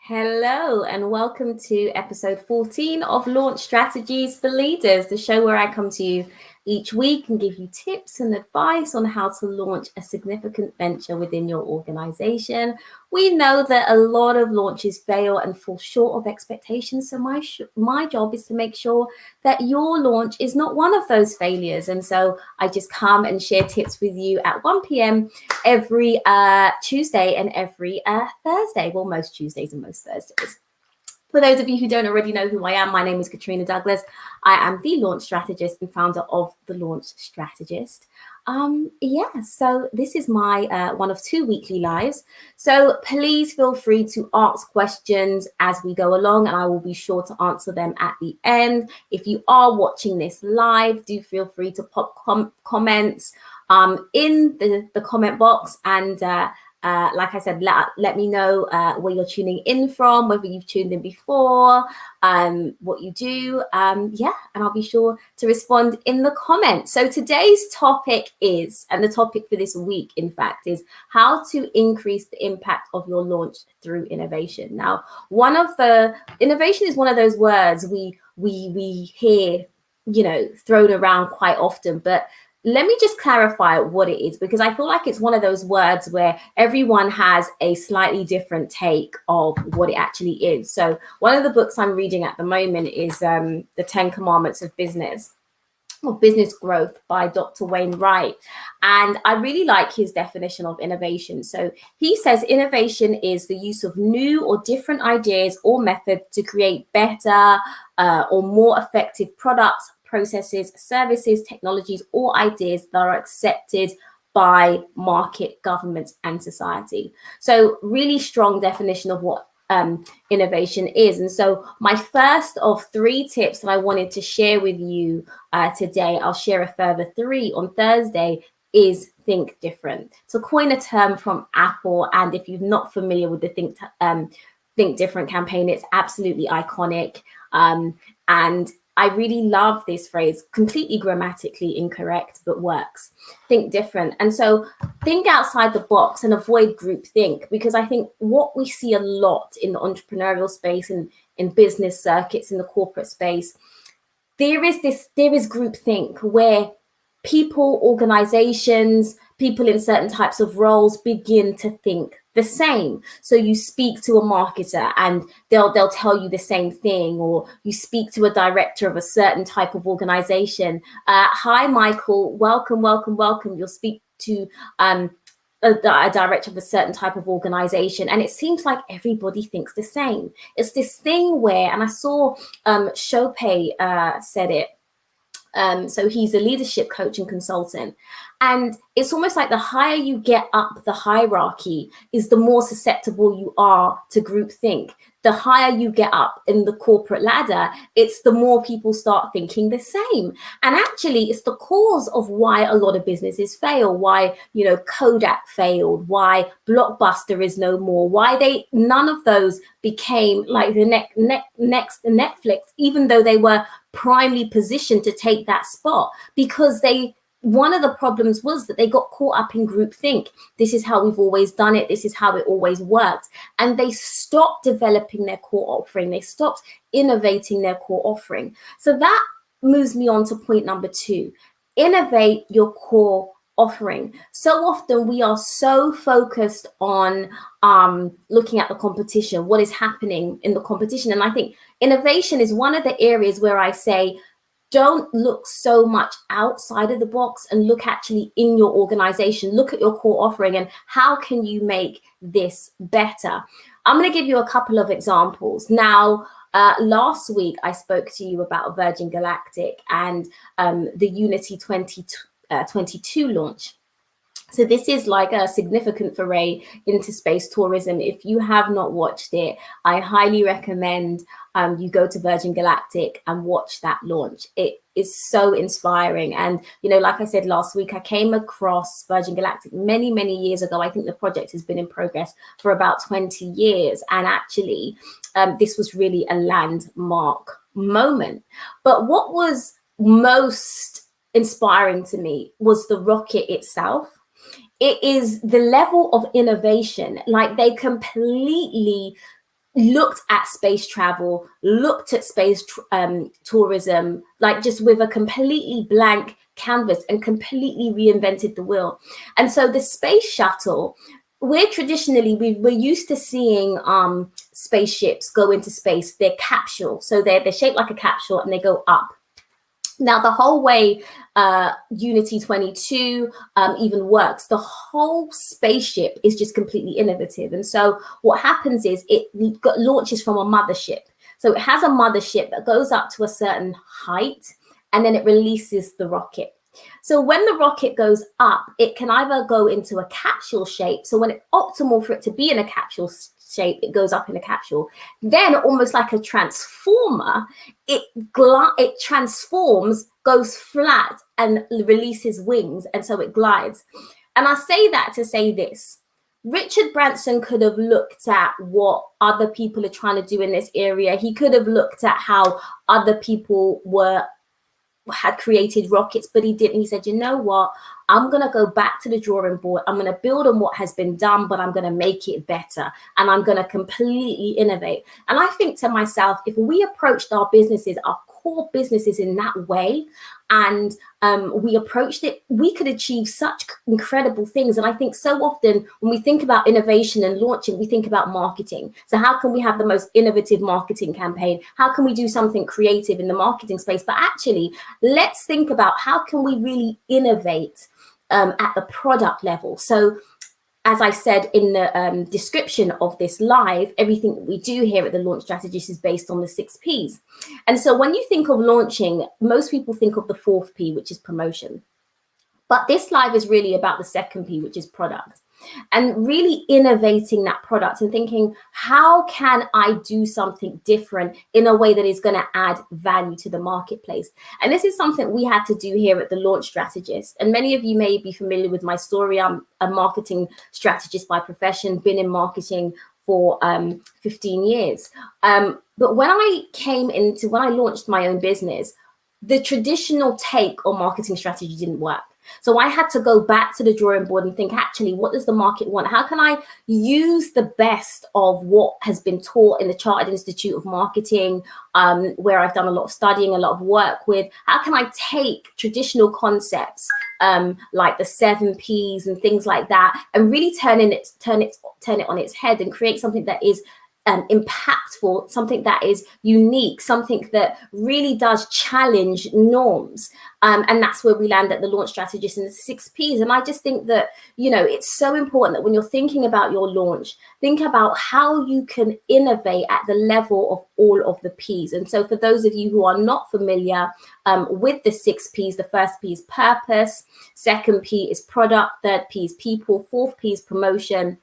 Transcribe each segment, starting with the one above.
Hello and welcome to episode 14 of Launch Strategies for Leaders, the show where I come to you each week and give you tips and advice on how to launch a significant venture within your organization. We know that a lot of launches fail and fall short of expectations, so my job is to make sure that your launch is not one of those failures. And so I just come and share tips with you at 1 p.m. every Tuesday and every Thursday. Well, most Tuesdays and most Thursdays. For those of you who don't already know who I am, my name is Katrina Douglas. I am the Launch Strategist and founder of the Launch Strategist. So this is my one of 2 weekly lives. So please feel free to ask questions as we go along, and I will be sure to answer them at the end. If you are watching this live, do feel free to pop comments in the comment box, and like I said, let me know where you're tuning in from, whether you've tuned in before, what you do, and I'll be sure to respond in the comments. So today's topic is, and the topic for this week, in fact, is how to increase the impact of your launch through innovation. Now, innovation is one of those words we hear, thrown around quite often, but let me just clarify what it is, because I feel like it's one of those words where everyone has a slightly different take of what it actually is. So one of the books I'm reading at the moment is The 10 Commandments of Business Growth by Dr. Wayne Wright. And I really like his definition of innovation. So he says innovation is the use of new or different ideas or methods to create better or more effective products, processes, services, technologies, or ideas that are accepted by market, governments, and society. So really strong definition of what innovation is. And so my first of 3 tips that I wanted to share with you today, I'll share a further 3 on Thursday, is think different. To coin a term from Apple, and if you're not familiar with the think different campaign, it's absolutely iconic. And I really love this phrase, completely grammatically incorrect, but works. Think different. And so think outside the box and avoid groupthink, because I think what we see a lot in the entrepreneurial space and in business circuits, in the corporate space, there is groupthink where people, organizations, people in certain types of roles begin to think the same. So you speak to a marketer and they'll tell you the same thing, or you speak to a director of a certain type of organization. Hi, Michael, welcome. You'll speak to a director of a certain type of organization, and it seems like everybody thinks the same. It's this thing where, and I saw Chopin said it. So he's a leadership coach and consultant. And it's almost like the higher you get up the hierarchy is the more susceptible you are to groupthink. The higher you get up in the corporate ladder, it's the more people start thinking the same. And actually, it's the cause of why a lot of businesses fail, why, Kodak failed, why Blockbuster is no more, why none of those became like the next Netflix, even though they were primarily positioned to take that spot, because one of the problems was that they got caught up in groupthink. This is how we've always done it. This is how it always worked. And they stopped developing their core offering. They stopped innovating their core offering. So that moves me on to point number 2. Innovate your core offering. So often we are so focused on looking at the competition, what is happening in the competition. And I think innovation is one of the areas where I say, don't look so much outside of the box and look actually in your organization. Look at your core offering and how can you make this better? I'm going to give you a couple of examples. Now, last week, I spoke to you about Virgin Galactic and the Unity 2022 launch. So this is like a significant foray into space tourism. If you have not watched it, I highly recommend you go to Virgin Galactic and watch that launch. It is so inspiring. And, like I said last week, I came across Virgin Galactic many, many years ago. I think the project has been in progress for about 20 years. And actually, this was really a landmark moment. But what was most inspiring to me was the rocket itself. It is the level of innovation. Like, they completely looked at space travel, looked at space tourism, like just with a completely blank canvas, and completely reinvented the wheel. And so the space shuttle, we're used to seeing spaceships go into space. They're capsule, so they're shaped like a capsule and they go up. Now, the whole way Unity 22 even works, the whole spaceship is just completely innovative. And so what happens is it launches from a mothership. So it has a mothership that goes up to a certain height, and then it releases the rocket. So when the rocket goes up, it can either go into a capsule shape. So when it's optimal for it to be in a capsule shape, it goes up in a capsule. Then, almost like a transformer, it transforms, goes flat, and releases wings, and so it glides. And I say that to say this: Richard Branson could have looked at what other people are trying to do in this area. He could have looked at how other people had created rockets, but he didn't. He said, you know what, I'm going to go back to the drawing board. I'm going to build on what has been done, but I'm going to make it better, and I'm going to completely innovate. And I think to myself, if we approached our businesses, our core businesses, in that way, and we approached it, we could achieve such incredible things. And I think so often when we think about innovation and launching, we think about marketing. So how can we have the most innovative marketing campaign? How can we do something creative in the marketing space? But actually, let's think about how can we really innovate at the product level. So as I said in the description of this live, everything that we do here at the Launch Strategist is based on the 6 Ps. And so when you think of launching, most people think of the 4th P, which is promotion. But this live is really about the 2nd P, which is product. And really innovating that product and thinking, how can I do something different in a way that is going to add value to the marketplace? And this is something we had to do here at the Launch Strategist. And many of you may be familiar with my story. I'm a marketing strategist by profession, been in marketing for 15 years. But when I launched my own business, the traditional take on marketing strategy didn't work. So I had to go back to the drawing board and think, actually, what does the market want? How can I use the best of what has been taught in the Chartered Institute of Marketing, where I've done a lot of studying, a lot of work with? How can I take traditional concepts like the 7 Ps and things like that, and really turn it on its head and create something that is impactful, something that is unique, something that really does challenge norms. And that's where we land at the Launch Strategist and the 6 Ps. And I just think that, it's so important that when you're thinking about your launch, think about how you can innovate at the level of all of the Ps. And so for those of you who are not familiar with the 6 Ps, the 1st P is purpose, 2nd P is product, 3rd P is people, 4th P is promotion,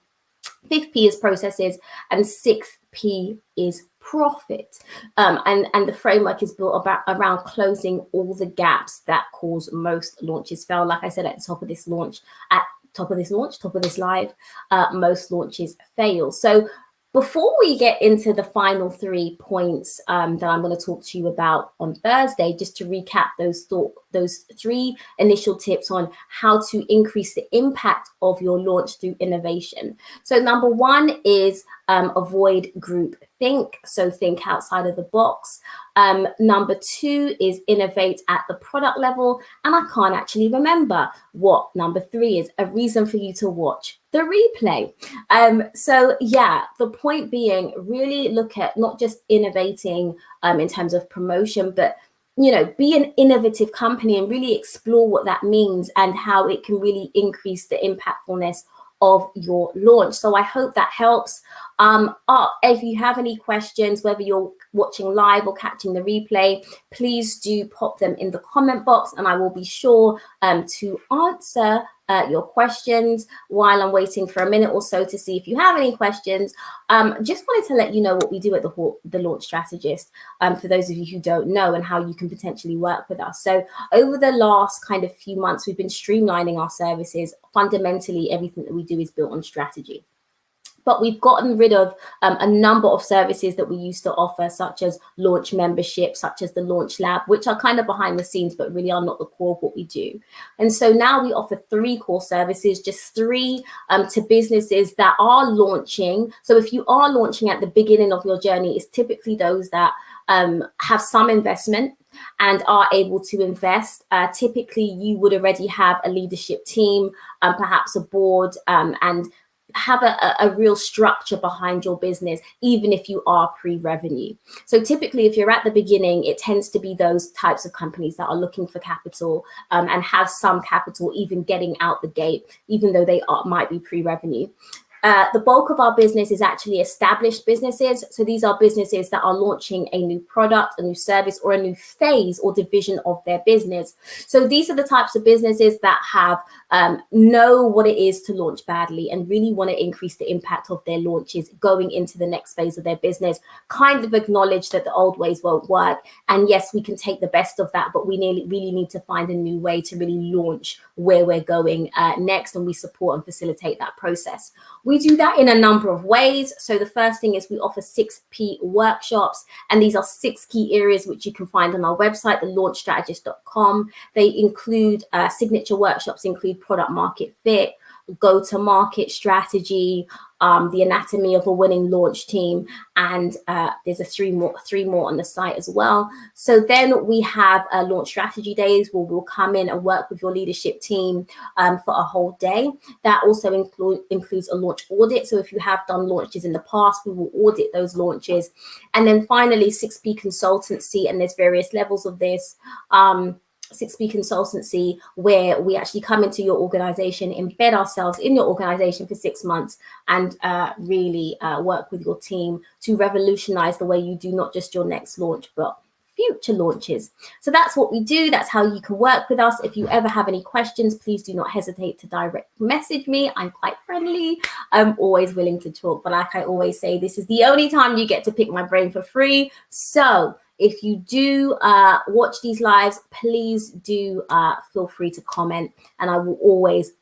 5th P is processes, and 6th P is profit. And the framework is built around closing all the gaps that cause most launches fail. Like I said at the top of this live, most launches fail. So before we get into the final 3 points that I'm going to talk to you about on Thursday, just to recap those 3 initial tips on how to increase the impact of your launch through innovation. So number 1 is avoid group think. So think outside of the box. Number 2 is innovate at the product level. And I can't actually remember what number 3 is. A reason for you to watch the replay. So yeah, the point being, really look at not just innovating in terms of promotion, but be an innovative company and really explore what that means and how it can really increase the impactfulness of your launch. So I hope that helps. If you have any questions, whether you're watching live or catching the replay, please do pop them in the comment box, and I will be sure to answer your questions while I'm waiting for a minute or so to see if you have any questions. Just wanted to let you know what we do at the Launch Strategist, for those of you who don't know, and how you can potentially work with us. So over the last kind of few months, we've been streamlining our services. Fundamentally, everything that we do is built on strategy. But we've gotten rid of a number of services that we used to offer, such as launch membership, such as the Launch Lab, which are kind of behind the scenes, but really are not the core of what we do. And so now we offer 3 core services, just 3 to businesses that are launching. So if you are launching at the beginning of your journey, it's typically those that have some investment and are able to invest. Typically, you would already have a leadership team, perhaps a board, and have a real structure behind your business, even if you are pre-revenue. So typically, if you're at the beginning, it tends to be those types of companies that are looking for capital and have some capital even getting out the gate, even though they might be pre-revenue. The bulk of our business is actually established businesses. So these are businesses that are launching a new product, a new service, or a new phase or division of their business. So these are the types of businesses that have know what it is to launch badly and really want to increase the impact of their launches going into the next phase of their business, kind of acknowledge that the old ways won't work. And yes, we can take the best of that, but we really need to find a new way to really launch where we're going next, and we support and facilitate that process. We do that in a number of ways. So the first thing is we offer 6P workshops, and these are 6 key areas which you can find on our website, thelaunchstrategist.com. They include signature workshops, include product market fit, go-to-market strategy, the anatomy of a winning launch team, and there's 3 more on the site as well. So then we have launch strategy days where we'll come in and work with your leadership team for a whole day. That also includes a launch audit. So if you have done launches in the past, we will audit those launches. And then finally, 6P consultancy, and there's various levels of this. 6P consultancy, where we actually come into your organization, embed ourselves in your organization for 6 months, and really work with your team to revolutionize the way you do not just your next launch, but future launches. So that's what we do. That's how you can work with us. If you ever have any questions, please do not hesitate to direct message me. I'm quite friendly. I'm always willing to talk. But like I always say, this is the only time you get to pick my brain for free. So if you do watch these lives, please do feel free to comment, and I will always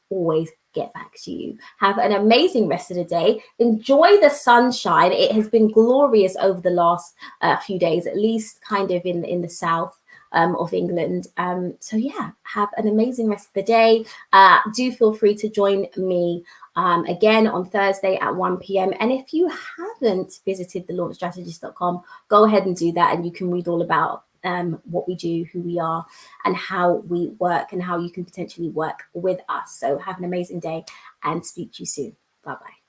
get back to you. Have an amazing rest of the day. Enjoy the sunshine. It has been glorious over the last few days, at least kind of in the south of England. So yeah, have an amazing rest of the day. Do feel free to join me again on Thursday at 1 p.m. And if you haven't visited thelaunchstrategist.com, go ahead and do that, and you can read all about what we do, who we are, and how we work, and how you can potentially work with us. So have an amazing day, and speak to you soon. Bye-bye.